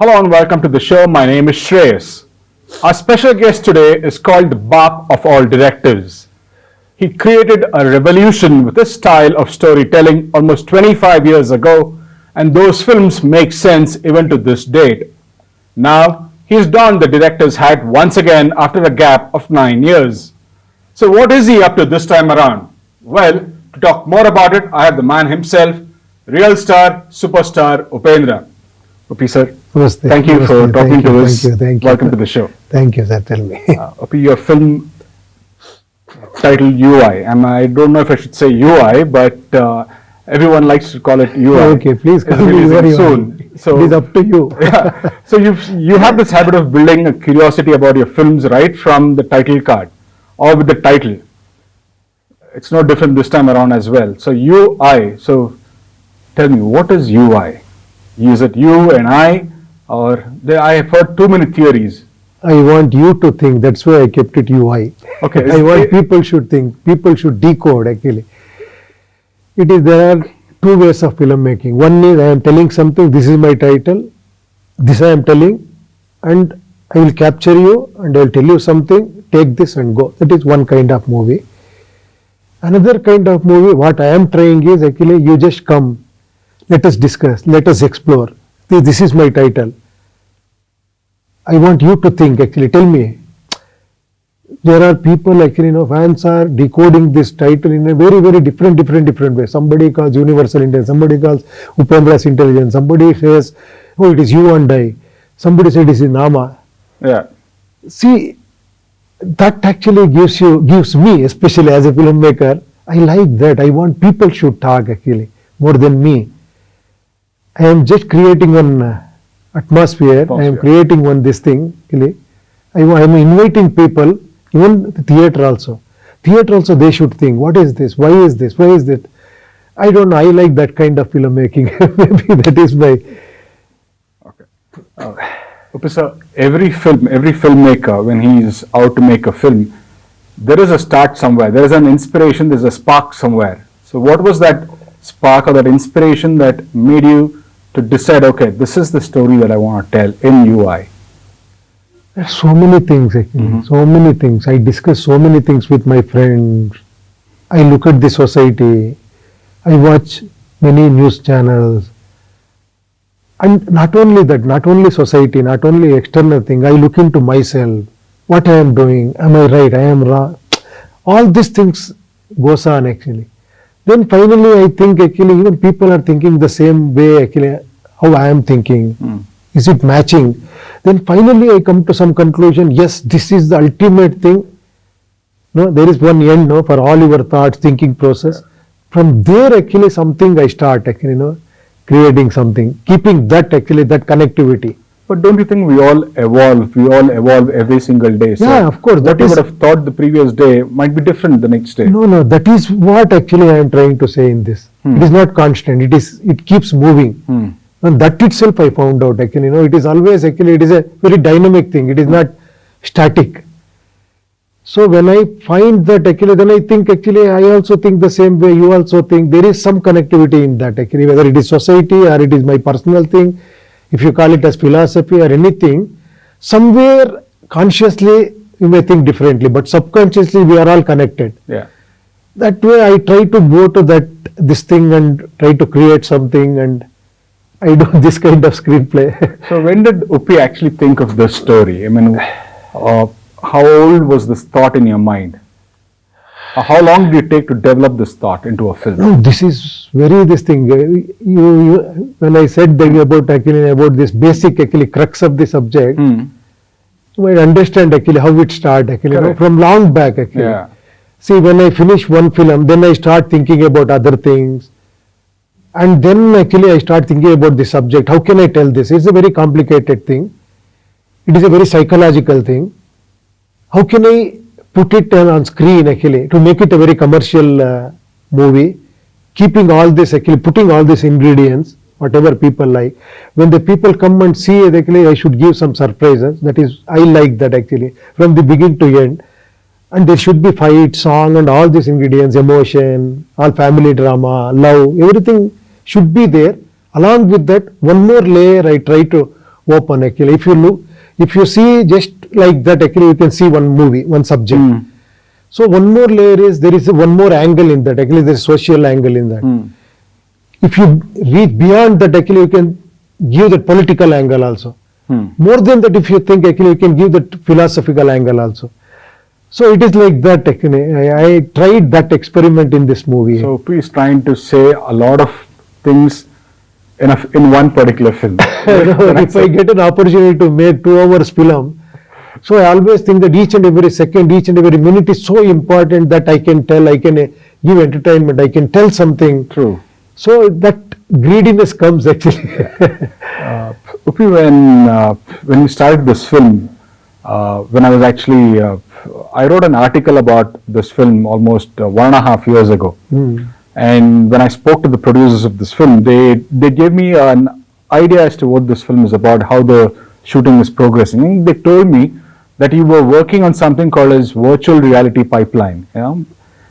Hello and welcome to the show. My name is Shreyas. Our special guest today is called the Baap of all directors. He created a revolution with his style of storytelling almost 25 years ago, and those films make sense even to this date. Now, he's donned the director's hat once again after a gap of 9 years. So what is he up to this time around? Well, to talk more about it, I have the man himself, real Star Superstar Upendra. Upi sir, Namaste. thank you for Namaste. talking Thank you, to us. thank you. Welcome to the show. Thank you, sir. Tell me. Upi, your film titled UI. I don't know if I should say UI, but everyone likes to call it UI. Okay, please It's call me releasing very soon. So it is up to you. yeah. So you have this habit of building a curiosity about your films right from the title card or with the title. It's no different this time around as well. So UI. So tell me, what is UI? Is it you and I, or I have heard too many theories. I want you to think. That's why I kept it UI. Okay. I want people should think. People should decode. Actually, there are two ways of filmmaking. One is I am telling something. This is my title. This I am telling, and I will capture you and I will tell you something. Take this and go. That is one kind of movie. Another kind of movie, what I am trying is actually you just come. Let us discuss, let us explore. This is my title. I want you to think actually, tell me. There are people actually, fans are decoding this title in a very, very different way. Somebody calls universal intelligence, somebody calls Upendra's intelligence, somebody says, oh, it is you and I. Somebody said it is Nama. Yeah. See, that actually gives me, especially as a filmmaker, I like that. I want people should talk actually, more than me. I am just creating one atmosphere. I am creating one this thing. I am inviting people, even the theatre also. Theatre also they should think, what is this? Why is this? Why is that? I don't know. I like that kind of filmmaking. Maybe that is my... Okay. So every filmmaker, when he is out to make a film, there is a start somewhere. There is an inspiration. There is a spark somewhere. So what was that spark or that inspiration that made you to decide, okay, this is the story that I want to tell in UI? There are so many things actually, so many things. I discuss so many things with my friends. I look at the society. I watch many news channels. And not only that, not only society, not only external thing, I look into myself, what I am doing, am I right, I am wrong. All these things goes on actually. Then finally I think actually even people are thinking the same way actually how I am thinking. Is it matching? Then finally I come to some conclusion, yes, this is the ultimate thing. No, there is one end for all your thoughts, thinking process. From there actually something I start actually, creating something, keeping that actually, that connectivity. But don't you think we all evolve? We all evolve every single day. So yeah, of course. What you would have thought the previous day might be different the next day. No, that is what actually I am trying to say in this. It is not constant. It keeps moving. And that itself I found out actually, it is always actually, it is a very dynamic thing. It is not static. So when I find that actually, then I think actually, I also think the same way you also think. There is some connectivity in that actually, whether it is society or it is my personal thing. If you call it as philosophy or anything, somewhere consciously you may think differently, but subconsciously we are all connected. Yeah. That way I try to go to this thing and try to create something, and I do this kind of screenplay. So when did Upi actually think of this story? I mean, how old was this thought in your mind? How long did it take to develop this thought into a film? No, this is this thing. When I said about this basic actually crux of the subject, you might understand actually how it started actually, from long back actually. Yeah. See, when I finish one film, then I start thinking about other things. And then actually I start thinking about the subject. How can I tell this? It's a very complicated thing. It is a very psychological thing. How can I put it on screen actually to make it a very commercial movie, keeping all this actually, putting all these ingredients, whatever people like. When the people come and see it actually, I should give some surprises. That is, I like that actually, from the beginning to end. And there should be fight, song and all these ingredients, emotion, all family drama, love, everything should be there. Along with that, one more layer I try to open actually. If you see just like that, actually you can see one movie, one subject. So one more layer is, there is one more angle in that, actually there is social angle in that. If you reach beyond that, actually you can give that political angle also. More than that, if you think, actually you can give that philosophical angle also. So it is like that, actually. I tried that experiment in this movie. So P is trying to say a lot of things in one particular film. If I get an opportunity to make 2 hours film, so I always think that each and every second, each and every minute is so important that I can tell, I can give entertainment, I can tell something. True. So that greediness comes actually. Upi, when we started this film, when I was actually, I wrote an article about this film almost 1.5 years ago. And when I spoke to the producers of this film, they gave me an idea as to what this film is about, how the shooting is progressing. And they told me that you were working on something called as virtual reality pipeline,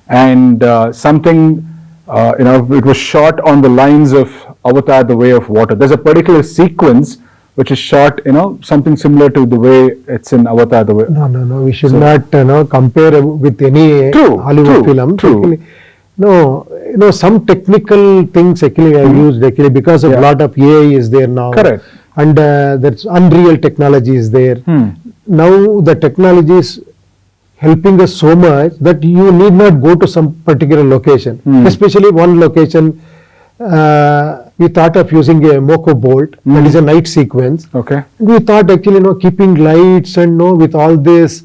and something, it was shot on the lines of Avatar, the Way of Water. There's a particular sequence which is shot, something similar to the way it's in Avatar, the Way. No, we should not compare with any Hollywood film. True. No, some technical things actually I used actually because of lot of AI is there now. Correct. And that's Unreal technology is there. Now the technology is helping us so much that you need not go to some particular location. Especially one location, we thought of using a Moco bolt, that is a night sequence. Okay. We thought actually, keeping lights and with all this,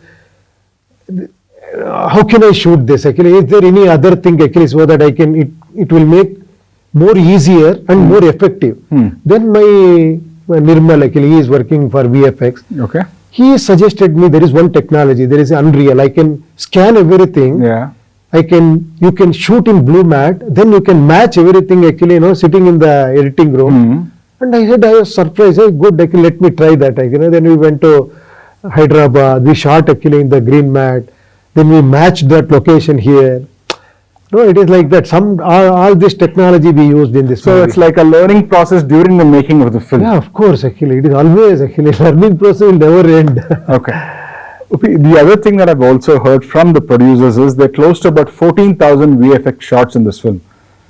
how can I shoot this actually? Is there any other thing actually so that I can, it will make more easier and more effective. Then my Nirmal actually, he is working for VFX. Okay. He suggested me there is one technology, there is Unreal. I can scan everything. Yeah. You can shoot in blue mat, then you can match everything actually, sitting in the editing room. And I said, I was surprised. Hey, good, actually, let me try that. Then we went to Hyderabad. We shot actually in the green mat. Then we matched that location here. No, it is like that. All this technology we used in this. So movie. it's like a learning process during the making of the film. Yeah, of course. Actually, it is always actually learning process will never end. Okay. The other thing that I've also heard from the producers is they're close to about 14,000 VFX shots in this film,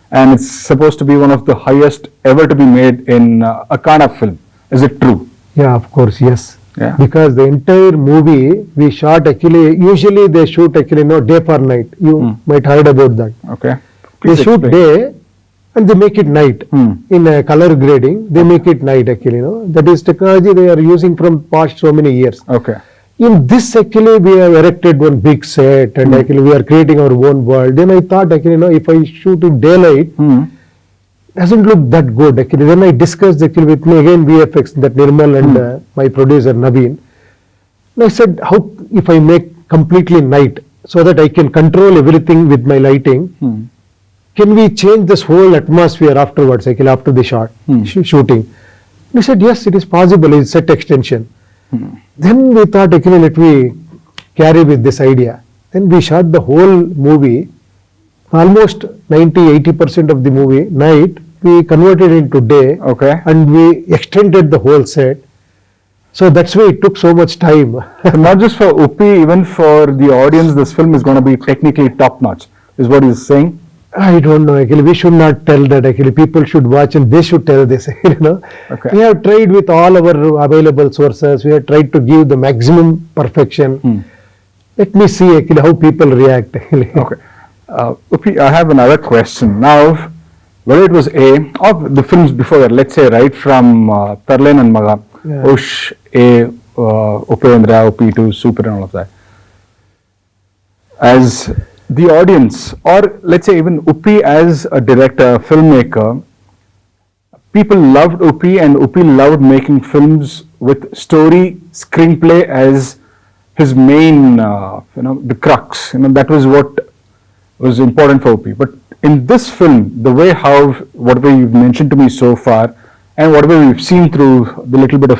and it's supposed to be one of the highest ever to be made in a Kannada film. Is it true? Yeah, of course, yes. Yeah. Because the entire movie we shot actually, usually they shoot actually day for night. You might heard about that. Okay. They shoot day and they make it night. In color grading, they make it night actually. That is technology they are using from past so many years. Okay. In this actually we have erected one big set and actually we are creating our own world. Then I thought actually if I shoot in daylight, doesn't look that good actually. Then I discussed actually with me again VFX, that Nirmal and my producer Naveen. And I said, how if I make completely night so that I can control everything with my lighting, can we change this whole atmosphere afterwards actually after the shot shooting? He said, yes, it is possible. It's set extension. Then we thought actually let me carry with this idea. Then we shot the whole movie, almost 90-80% of the movie night. We converted into day. Okay. And we extended the whole set. So that's why it took so much time. Not just for Uppi, even for the audience, this film is going to be technically top notch, is what he's saying. I don't know actually. We should not tell that actually. People should watch and they should tell this. Okay. We have tried with all our available sources. We have tried to give the maximum perfection. Let me see actually how people react. Actually. Okay. Uppi, I have another question. Now, whether it was of the films before that, let's say right from Tarlen and Maga, Ush, Upendra, Uppi to Super and all of that, as the audience, or let's say even Uppi as a director, filmmaker, people loved Uppi and Uppi loved making films with story, screenplay as his main, the crux. That was what was important for Uppi. But in this film, the way how, whatever you've mentioned to me so far, and whatever we've seen through the little bit of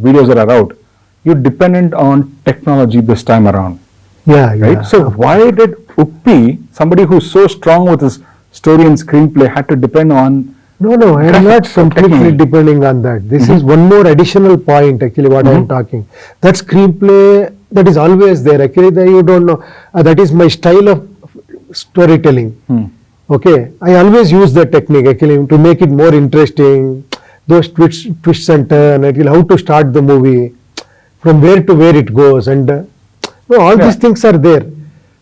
videos that are out, you're dependent on technology this time around. Yeah, right? So why did Uppi, somebody who's so strong with his story and screenplay, had to depend on No, I am not Graphics, completely technically. depending on that. This is one more additional point actually what I am talking. That screenplay, that is always there actually, that you don't know. That is my style of storytelling. Okay, I always use that technique actually to make it more interesting. Those twists and turns, actually how to start the movie, from where to where it goes, and no, all these things are there.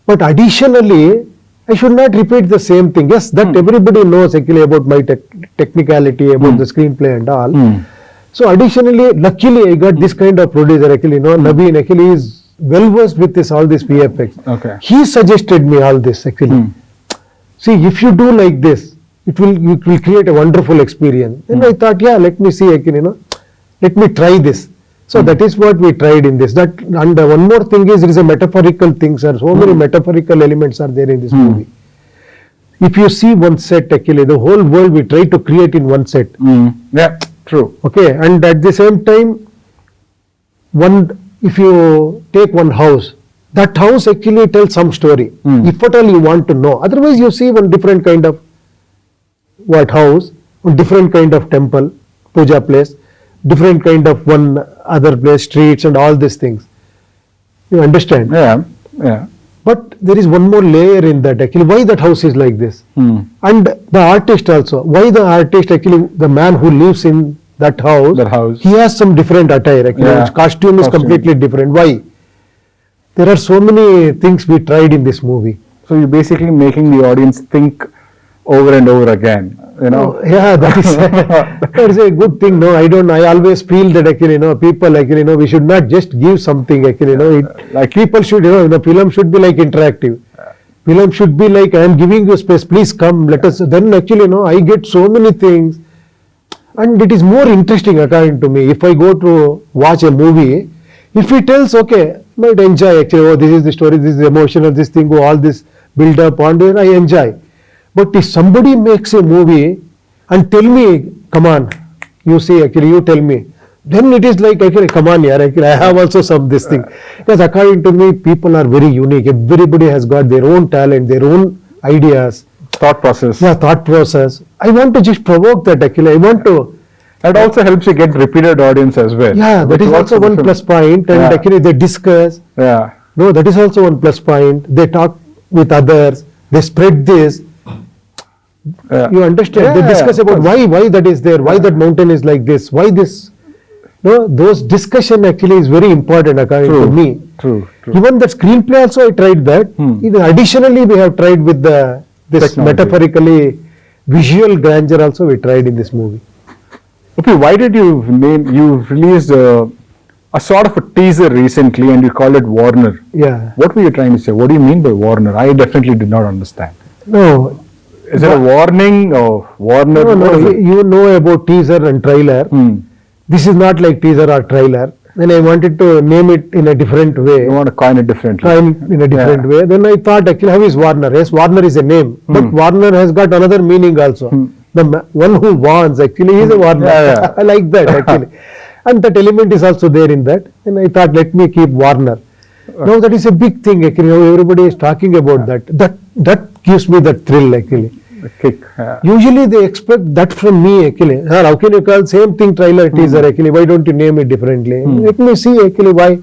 But additionally, I should not repeat the same thing. Yes, that everybody knows actually about my technicality, about the screenplay and all. So additionally, luckily I got this kind of producer actually, Naveen actually is well versed with this, all this VFX. Okay. He suggested me all this actually. See, if you do like this, it will create a wonderful experience. Then I thought, yeah, let me see actually, let me try this. So that is what we tried in this. That, and one more thing is, there is a metaphorical things, are so many metaphorical elements are there in this movie. If you see one set actually, the whole world we try to create in one set. Yeah, true. Okay, and at the same time, if you take one house, that house actually tells some story. If at all you want to know. Otherwise you see one different kind of house, one different kind of temple, puja place, different kind of one other place, streets and all these things. You understand? Yeah. But there is one more layer in that actually, why that house is like this. And the artist also, why the artist actually, the man who lives in that house, he has some different attire actually, his costume is completely different. Why? There are so many things we tried in this movie. So you're basically making the audience think over and over again, Yeah, that is a good thing. No, I always feel that actually, people actually, we should not just give something actually, like people should, the film should be like interactive. Film should be like, I am giving you space, please come, let us. Then actually, I get so many things, and it is more interesting according to me. If I go to watch a movie, if he tells, okay, might enjoy actually, oh, this is the story, this is emotional, this thing, all this build up on there, I enjoy. But if somebody makes a movie and tell me, come on, you see actually, you tell me, then it is like actually, come on, yeah, actually, I have also some this thing. Because according to me, people are very unique. Everybody has got their own talent, their own ideas. Thought process. Yeah, thought process. I want to just provoke that actually. I want to. That also helps you get repeated audience as well. Yeah, that is also one plus point. And actually they discuss. Yeah. No, that is also one plus point. They talk with others. They spread this. You understand? They discuss about why that is there, why that mountain is like this, why this. No, those discussion actually is very important according to me. True. Even the screenplay also I tried that. Even additionally we have tried with this Technology. metaphorically visual grandeur also we tried in this movie. Okay, why did you released a sort of a teaser recently and you called it Warner? Yeah. What were you trying to say? What do you mean by Warner? I definitely did not understand. No. Is it a warning or Warner? No, you know about teaser and trailer. This is not like teaser or trailer. Then I wanted to name it in a different way. You want to coin it differently. In a different way. Then I thought actually how is Warner? Yes, Warner is a name. But Warner has got another meaning also. The one who warns actually is a Warner. I like that actually. And that element is also there in that. And I thought let me keep Warner. Now that is a big thing actually. Now everybody is talking about that. That gives me that thrill actually. The kick. Usually they expect that from me actually. How can you call same thing trailer teaser actually? Why don't you name it differently? Let me see actually why.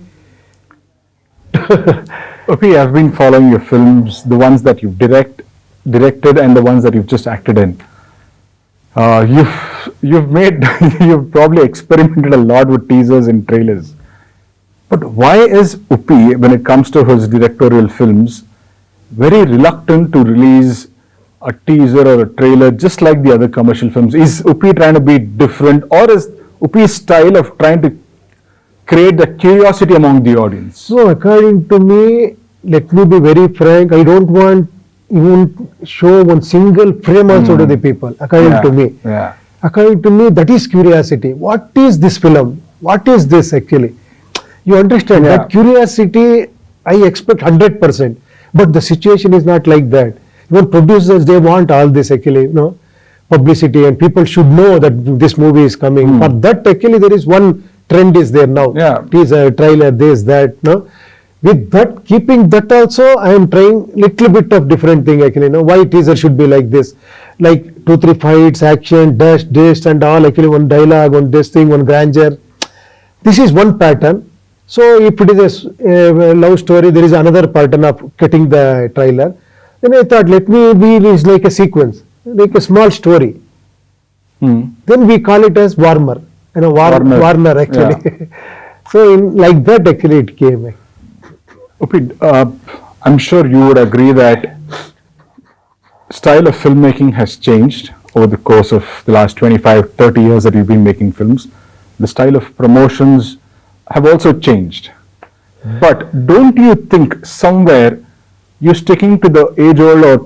Okay, I've been following your films, the ones that you've directed and the ones that you've just acted in. You've probably experimented a lot with teasers and trailers. But why is Uppi, when it comes to his directorial films, very reluctant to release a teaser or a trailer just like the other commercial films? Is Uppi trying to be different, or is Uppi's style of trying to create the curiosity among the audience? No, according to me, let me be very frank, I don't want even show one single frame also to the people, according to me. Yeah. According to me, that is curiosity. What is this film? What is this actually? You understand? That curiosity, I expect 100%. But the situation is not like that. Even producers, they want all this actually, publicity, and people should know that this movie is coming. For that actually there is one trend is there now. Teaser, trailer, this, that. With that, keeping that also, I am trying little bit of different thing actually. Why teaser should be like this? Like 2-3 fights, action, dash, this and all, actually one dialogue, one this thing, one grandeur. This is one pattern. So if it is a love story, there is another pattern of cutting the trailer. Then I thought, let me be is like a sequence, like a small story. Then we call it as Warmer, Warner actually. Yeah. So like that actually it came. I'm sure you would agree that style of filmmaking has changed over the course of the last 25, 30 years that you've been making films. The style of promotions have also changed. But don't you think somewhere you're sticking to the age-old or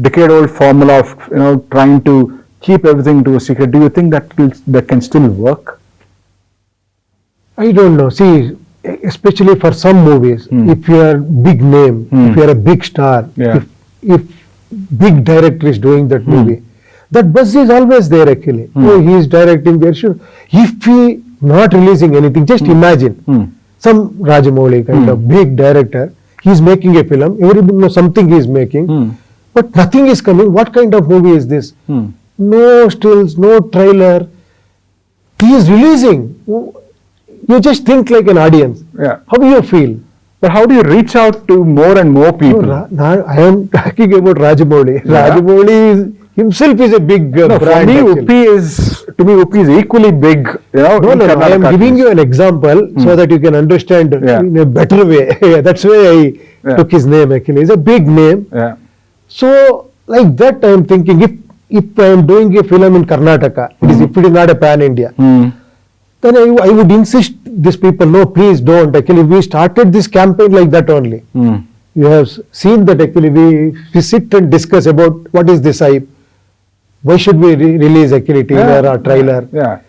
decade-old formula of trying to keep everything to a secret? Do you think that can still work? I don't know. See, especially for some movies, if you are big name, if you are a big star, if big director is doing that movie, that buzz is always there actually. Oh, he is directing there. Sure. If he not releasing anything, just imagine some Rajamouli kind of big director, he is making a film, everybody knows something he is making, but nothing is coming. What kind of movie is this? No stills, no trailer. He is releasing. You just think like an audience. Yeah. How do you feel? But how do you reach out to more and more people? No, I am talking about Rajamouli. Yeah. Rajamouli himself is a big brand. For me, Uppi is equally big. No, I am giving you an example so that you can understand in a better way. That's why I took his name actually. It's a big name. Yeah. So like that I am thinking, if I am doing a film in Karnataka, if it is not a pan-India, then I would insist these people, no, please don't. Actually, we started this campaign like that only. You have seen that actually we sit and discuss about what is this hype. Why should we release actually teaser or trailer? Yeah.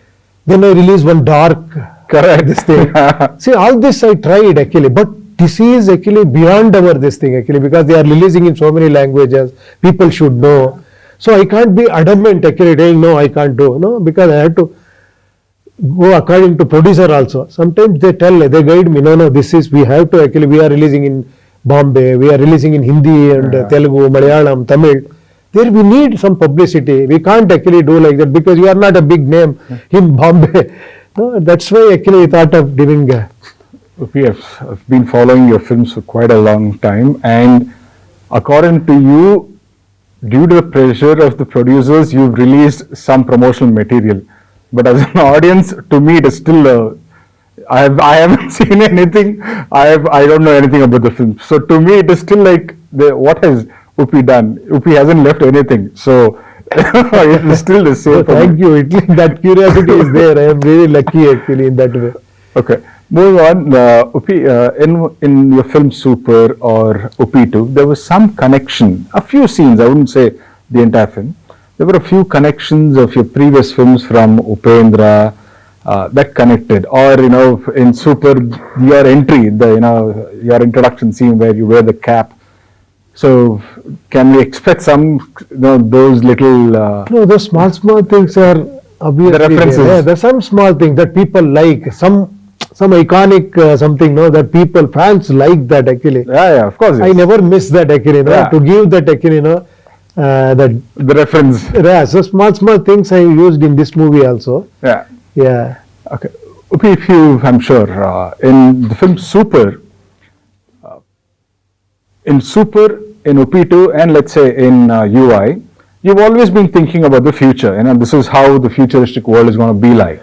Then I release one dark, correct, this thing. See, all this I tried actually, but this is actually beyond our this thing actually, because they are releasing in so many languages. People should know. So I can't be adamant actually saying no, I can't do. No, because I have to go according to producer also. Sometimes they guide me, no, this is, we have to actually, we are releasing in Bombay, we are releasing in Hindi and Telugu, Malayalam, Tamil. There we need some publicity. We can't actually do like that because you are not a big name in Bombay. No, that's why actually I thought of giving. We have been following your films for quite a long time, and according to you, due to the pressure of the producers, you've released some promotional material. But as an audience, to me, it is still. I haven't seen anything. I don't know anything about the film. So to me, it is still like what has Uppi done? Uppi hasn't left anything. So it is still the same. Thank you. That curiosity is there. I am really lucky actually in that way. Okay. Moving on, Uppi, in your film Super or Uppi 2, there was some connection. A few scenes. I wouldn't say the entire film. There were a few connections of your previous films from Upendra that connected, or in Super, your entry, your introduction scene where you wear the cap. So, can we expect some, those little? No, those small things are obviously the references. There. There's some small things that people like, some iconic something, that people, fans like that actually. Yeah, of course. Yes. I never miss that actually, to give that actually, that the reference. Yeah, so small things I used in this movie also. Yeah. Yeah. Okay. Uppi, if you, I'm sure, in the film Super, in Uppi 2, and let's say in UI, you've always been thinking about the future. This is how the futuristic world is going to be like.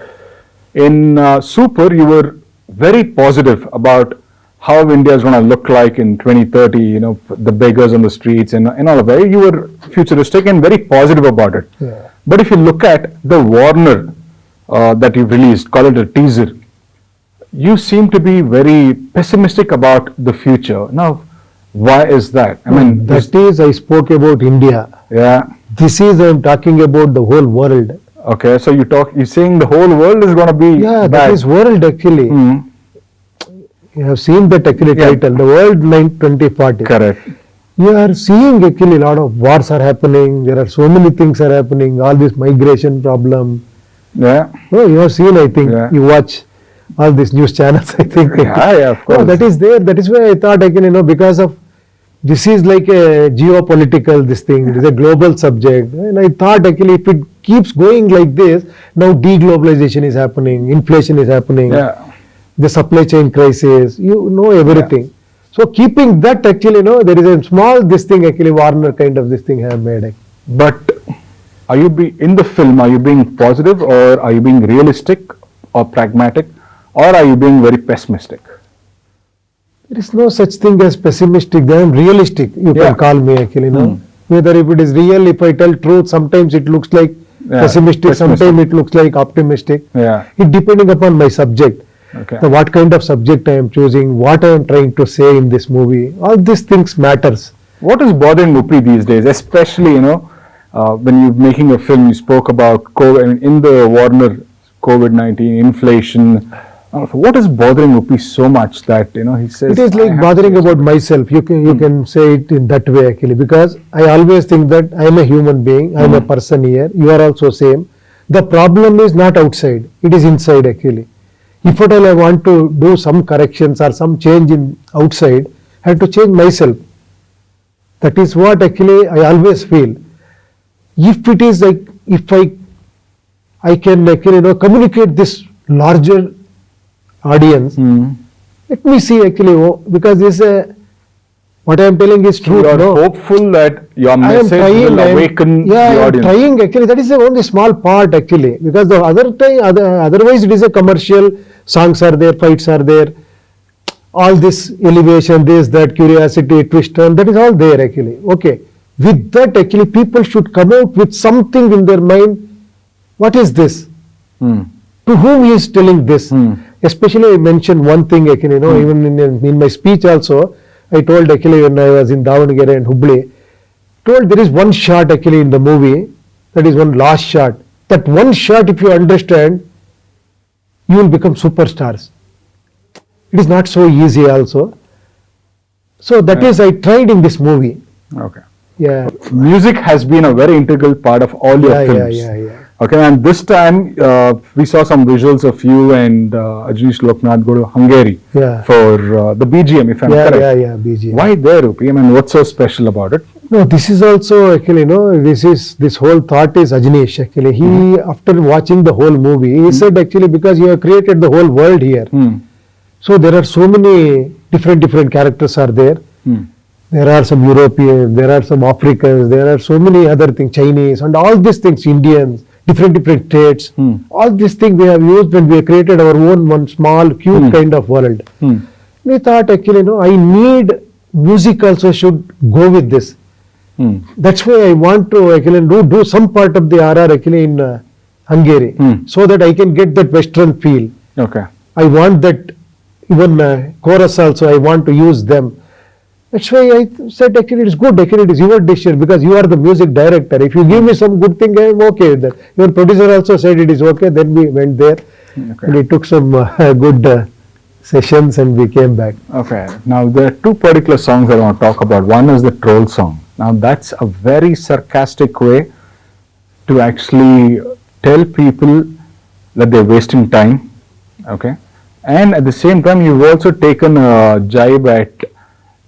In Super, you were very positive about how India is going to look like in 2030, the beggars on the streets and all of that. You were futuristic and very positive about it. Yeah. But if you look at the Warner that you've released, call it a teaser, you seem to be very pessimistic about the future. Now, why is that? I spoke about India. Yeah. This is, I'm talking about the whole world. Okay, so you're saying the whole world is going to be bad. That is world actually. You have seen that actually title, the world 2040. Correct. You are seeing actually a lot of wars are happening. There are so many things are happening. All this migration problem. Yeah. Oh, you have seen, I think. You watch all these news channels, I think. Yeah, of course. That is there. That is why I thought, because of this is like a geopolitical this thing. It is a global subject, and I thought actually if it keeps going like this, now deglobalization is happening, inflation is happening, Yeah. the supply chain crisis. You know everything. So keeping that actually, there is a small this thing actually Warner kind of this thing have made. But are you in the film? Are you being positive, or are you being realistic, or pragmatic, or are you being very pessimistic? There is no such thing as pessimistic. I am realistic. You Yeah. can call me actually. Whether if it is real, if I tell truth, sometimes it looks like pessimistic. Sometimes it looks like optimistic. Yeah. It depending upon my subject. Okay. What kind of subject I am choosing, what I am trying to say in this movie. All these things matters. What is bothering Upi these days, especially when you're making a film? You spoke about COVID, in the Warner COVID-19 inflation. What is bothering Upi so much that he says It is like bothering about myself. You can say it in that way actually, because I always think that I am a human being. I am a person here. You are also same. The problem is not outside. It is inside actually. If at all I want to do some corrections or some change in outside, I have to change myself. That is what actually I always feel. If it is like, if I can actually communicate this larger audience, let me see actually, because this what I am telling is true. You are hopeful that your message will awaken the I am audience. trying actually. That is the only small part actually, because the otherwise it is a commercial. Songs are there, fights are there, all this elevation, this, that, curiosity, twist turn, that is all there actually. Okay, with that actually people should come out with something in their mind. What is this? To whom he is telling this? Especially I mentioned one thing actually, even in my speech also, I told actually when I was in Davangere and Hubli, told there is one shot actually in the movie, that is one last shot. That one shot, if you understand, you will become superstars. It is not so easy also. So that is I tried in this movie. Okay. Yeah. Music has been a very integral part of all your films. Yeah. Okay, and this time we saw some visuals of you and Ajnish Loknath go to Hungary for the BGM, if I'm correct. Yeah, BGM. Why there, Upi? I mean, what's so special about it? No, this is also actually, this whole thought is Ajnish actually. He, after watching the whole movie, he said actually, because you have created the whole world here. So there are so many different characters are there. There are some Europeans, there are some Africans, there are so many other things, Chinese, and all these things, Indians, different states. All these things we have used when we have created our own one small, cute kind of world. We thought actually, I need music also should go with this. That's why I want to actually do some part of the RR actually in Hungary, so that I can get that Western feel. Okay. I want that even chorus also, I want to use them. That's why I said actually it's good, actually it is your decision, because you are the music director. If you give me some good thing, I am okay with that. Your producer also said it is okay, then we went there and we took some good sessions and we came back. Okay, now there are two particular songs I want to talk about. One is the troll song. Now that's a very sarcastic way to actually tell people that they're wasting time. Okay, and at the same time you've also taken a jibe at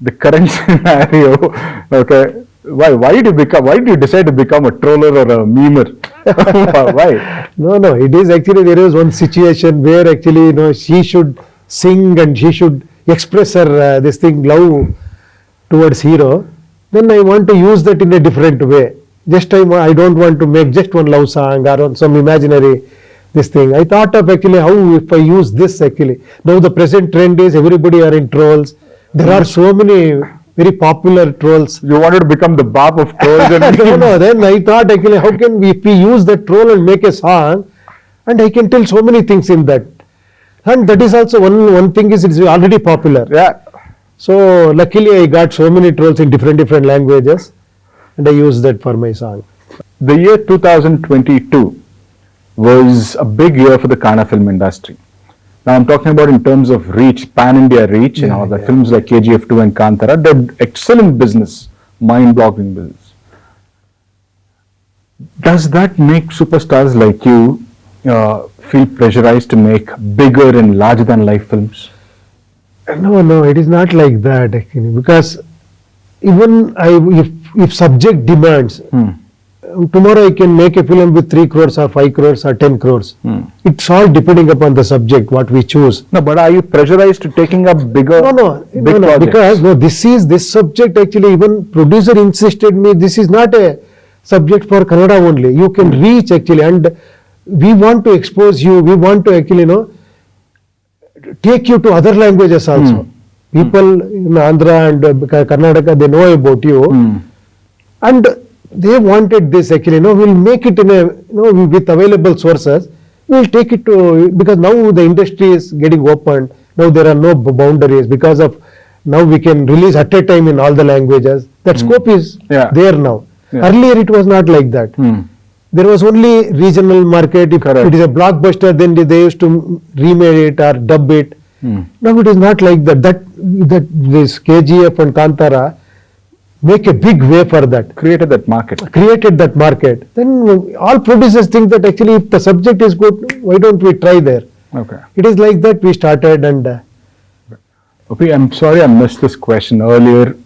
the current scenario. Okay, why did you decide to become a troller or a memer? Why? No, it is actually there is one situation where actually she should sing and she should express her this thing, love towards hero. Then I want to use that in a different way. Just I don't want to make just one love song or on some imaginary this thing. I thought of actually how if I use this actually. Now the present trend is everybody are in trolls. There are so many very popular trolls. You wanted to become the Baap of trolls. No. Then I thought actually how can we, if we use that troll and make a song, and I can tell so many things in that. And that is also one thing is it's already popular. Yeah. So luckily I got so many trolls in different languages, and I used that for my song. The year 2022 was a big year for the Kannada film industry. Now I'm talking about in terms of reach, pan-India reach, the films like KGF2 and Kantara did excellent business, mind-boggling business. Does that make superstars like you feel pressurized to make bigger and larger than life films? No, it is not like that actually, because even if subject demands, tomorrow I can make a film with 3 crores or 5 crores or 10 crores. It's all depending upon the subject, what we choose. No, but are you pressurized to taking up bigger big projects? Because this subject actually, even producer insisted me, this is not a subject for Kannada only. You can reach actually, and we want to expose you, we want to actually, take you to other languages also. People in Andhra and Karnataka, they know about you. And they wanted this actually, we'll make it in a, with available sources. We'll take it to, because now the industry is getting opened. Now there are no boundaries because of, now we can release at a time in all the languages. That scope is there now. Yeah. Earlier it was not like that. There was only regional market. If it is a blockbuster, then they used to remake it or dub it. Now it is not like that. That this KGF and Kantara make a big way for that. Created that market. Then all producers think that actually if the subject is good, why don't we try there? Okay. It is like that we started and... Okay, I'm sorry I missed this question earlier.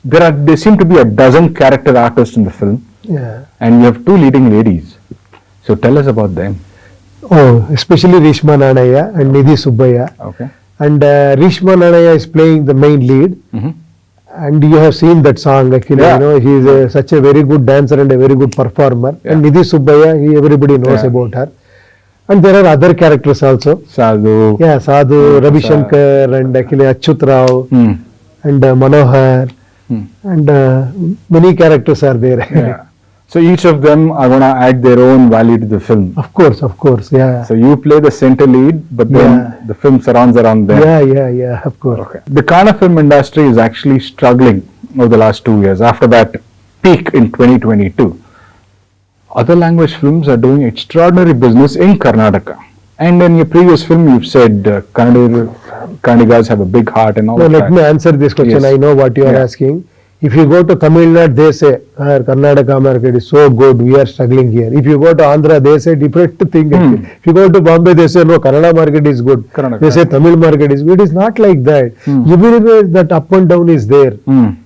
There seem to be a dozen character artists in the film. Yeah. And you have 2 leading ladies. So tell us about them. Oh, especially Rishma Nanaya and Nidhi Subbaya. Okay. And Rishma Nanaya is playing the main lead. And you have seen that song actually, he is such a very good dancer and a very good performer. And Nidhi Subbaya, everybody knows about her. And there are other characters also. Sadhu. Yeah, Sadhu, Ravi Shankar and actually Achyut Rao and Manohar. And many characters are there. Yeah. So each of them are going to add their own value to the film. Of course, yeah. So you play the center lead, but then the film surrounds around them. Yeah, of course. Okay. The Kannada film industry is actually struggling over the last 2 years after that peak in 2022. Other language films are doing extraordinary business in Karnataka. And in your previous film, you've said Kannadigas have a big heart and all that. Let me answer this question. Yes. I know what you are asking. If you go to Tamil Nadu, they say, Karnataka market is so good, we are struggling here. If you go to Andhra, they say different thing. If you go to Bombay, they say, no, Kannada market is good. They say Tamil market is good. It is not like that. Even that up and down is there.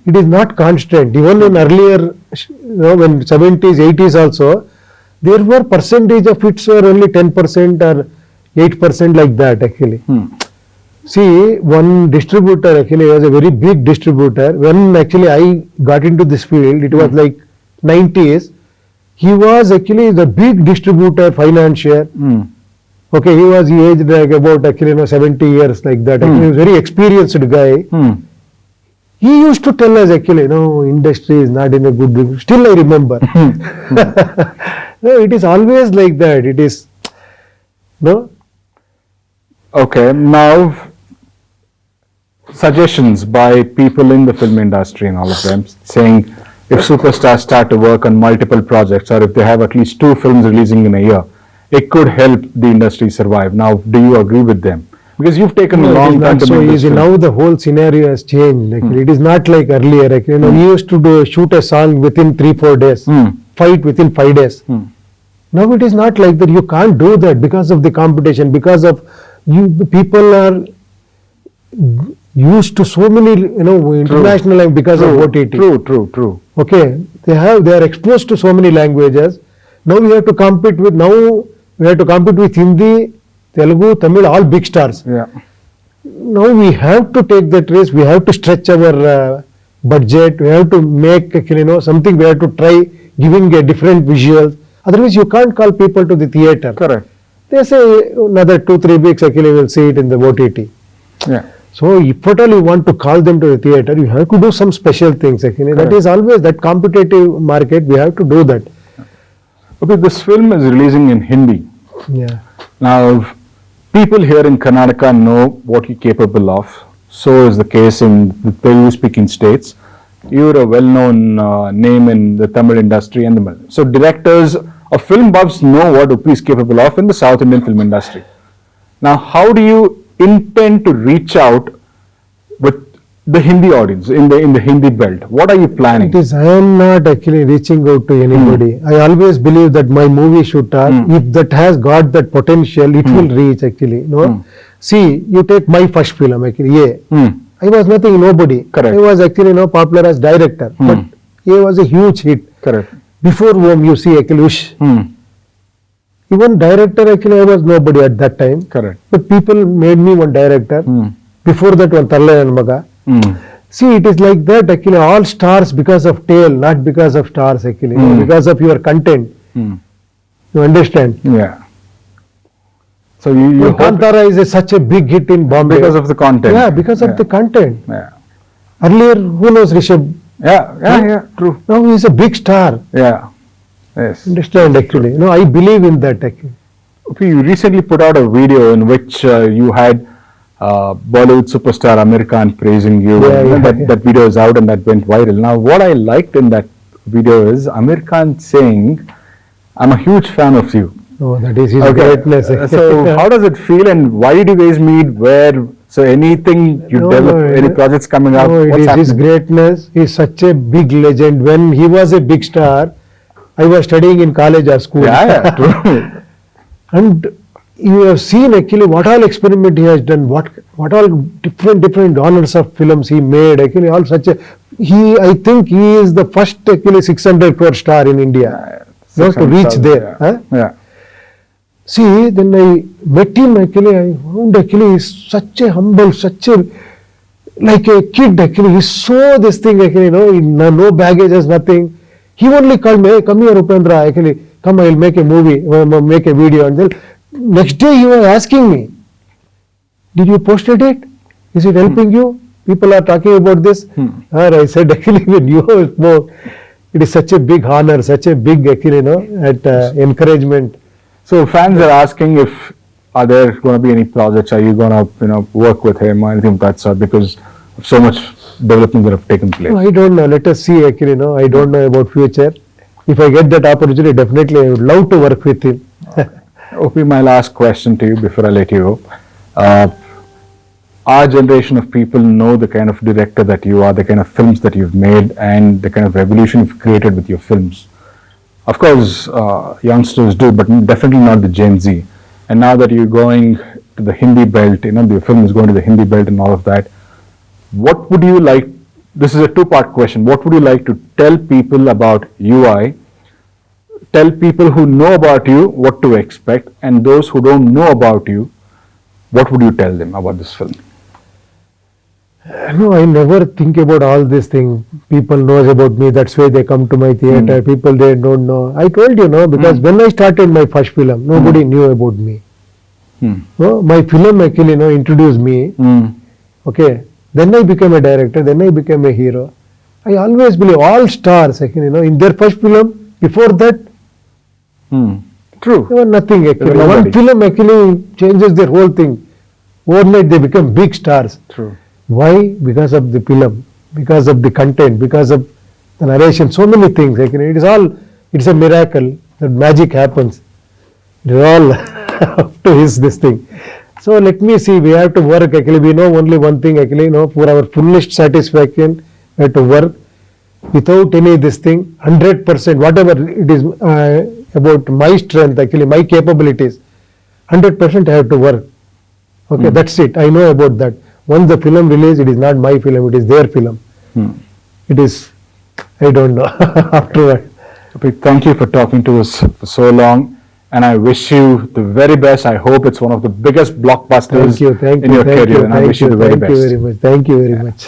It is not constant. Even in earlier, when 70s, 80s also, there were percentage of hits were only 10% or 8% like that actually. See, one distributor actually was a very big distributor. When actually I got into this field, it was like 90s. He was actually the big distributor, financier. Okay, he aged like about actually 70 years like that. Actually, he was a very experienced guy. He used to tell us actually, industry is not in a good way. Still I remember. No, it is always like that. It is, Okay, now suggestions by people in the film industry and all of them saying if superstars start to work on multiple projects or if they have at least 2 films releasing in a year, it could help the industry survive. Now, do you agree with them? Because you've taken a long time to make this film. Now the whole scenario has changed. It is not like earlier. We used to shoot a song within 3-4 days, fight within 5 days. Now it is not like that. You can't do that because of the competition, because of people are used to so many, international language because of OTT. True. Okay, they are exposed to so many languages. Now we have to compete with Hindi, Telugu, Tamil, all big stars. Yeah. Now we have to take that risk. We have to stretch our budget. We have to make something. We have to try giving a different visual. Otherwise, you can't call people to the theater. Correct. They say another 2-3 weeks actually will see it in the OTT. Yeah. So if at all you want to call them to the theater, you have to do some special things actually. That is always that competitive market. We have to do that. Okay, this film is releasing in Hindi. Yeah. Now, people here in Karnataka know what you're capable of. So is the case in the Telugu-speaking states. You're a well-known name in the Tamil industry and the Malayalam. So directors or film buffs know what Uppi is capable of in the South Indian film industry. Now, how do you intend to reach out with the Hindi audience in the Hindi belt? What are you planning? I am not actually reaching out to anybody. I always believe that my movie should if that has got that potential, it will reach actually. See, you take my first film actually, I was nothing, nobody. Correct. I was actually popular as director, but he was a huge hit. Correct. Before whom you see actually Wish. Even director actually I was nobody at that time. Correct. But people made me one director. Before that one Talla and Maga. See, it is like that actually, all stars because of tail, not because of stars actually, because of your content. You understand? Yeah. So you hope Kantara is such a big hit in Bombay. because of the content. Yeah, because of the content. Yeah. Earlier, who knows Rishabh? Yeah, true. Now he is a big star. Yeah. Yes. Understand actually? I believe in that actually. Okay, you recently put out a video in which you had Bollywood superstar Aamir Khan praising you. That video is out and that went viral. Now, what I liked in that video is Aamir Khan saying, "I'm a huge fan of you." Oh, that is his greatness. So, how does it feel and why did you guys meet? Where? So, anything you develop, any projects coming up? No, it is his greatness. He is such a big legend. When he was a big star, I was studying in college or school. Yeah, true. And you have seen actually what all experiment he has done, what all different genres of films he made. Actually, all such a I think he is the first actually 600 crore star in India. To reach there. Yeah. See, then I met him actually. I found actually he's such a humble, like a kid actually. He saw this thing actually, no baggages, nothing. He only called me, "Hey, come here, Upendra. Actually, come, I'll make a movie, make a video." And then next day he was asking me, "Did you posted it? Is it helping you? People are talking about this." And I said, actually, when you spoke, it is such a big honor, such a big actually, encouragement. So fans are asking if are there going to be any projects? Are you going to work with him or anything of that sort because of so much development that have taken place? No, I don't know. Let us see actually. I don't know about future. If I get that opportunity, definitely I would love to work with him. Okay, my last question to you before I let you go. Our generation of people know the kind of director that you are, the kind of films that you've made, and the kind of revolution you've created with your films. Of course, youngsters do, but definitely not the Gen Z. And now that you're going to the Hindi belt, your film is going to the Hindi belt and all of that, what would you like, this is a two-part question, what would you like to tell people about UI, tell people who know about you what to expect, and those who don't know about you, what would you tell them about this film? No, I never think about all these things. People knows about me, that's why they come to my theatre. People, they don't know. I told you, because when I started my first film, nobody knew about me. No, my film actually introduced me. Okay, then I became a director, then I became a hero. I always believe all stars actually, in their first film, before that, True. they were nothing actually. One film actually changes their whole thing. Overnight they become big stars. True. Why? Because of the film, because of the content, because of the narration, so many things. Actually, it's a miracle that magic happens. It is all up to this thing. So let me see, we have to work actually. We know only one thing actually, for our fullest satisfaction, we have to work without any this thing, 100%, whatever it is about my strength actually, my capabilities, 100% I have to work. Okay, that's it. I know about that. Once the film release, it is not my film, it is their film. It is, I don't know, afterward. Okay, thank you for talking to us for so long, and I wish you the very best. I hope it's one of the biggest blockbusters in your career, and I wish you the very best. Thank you very much. Thank you very much.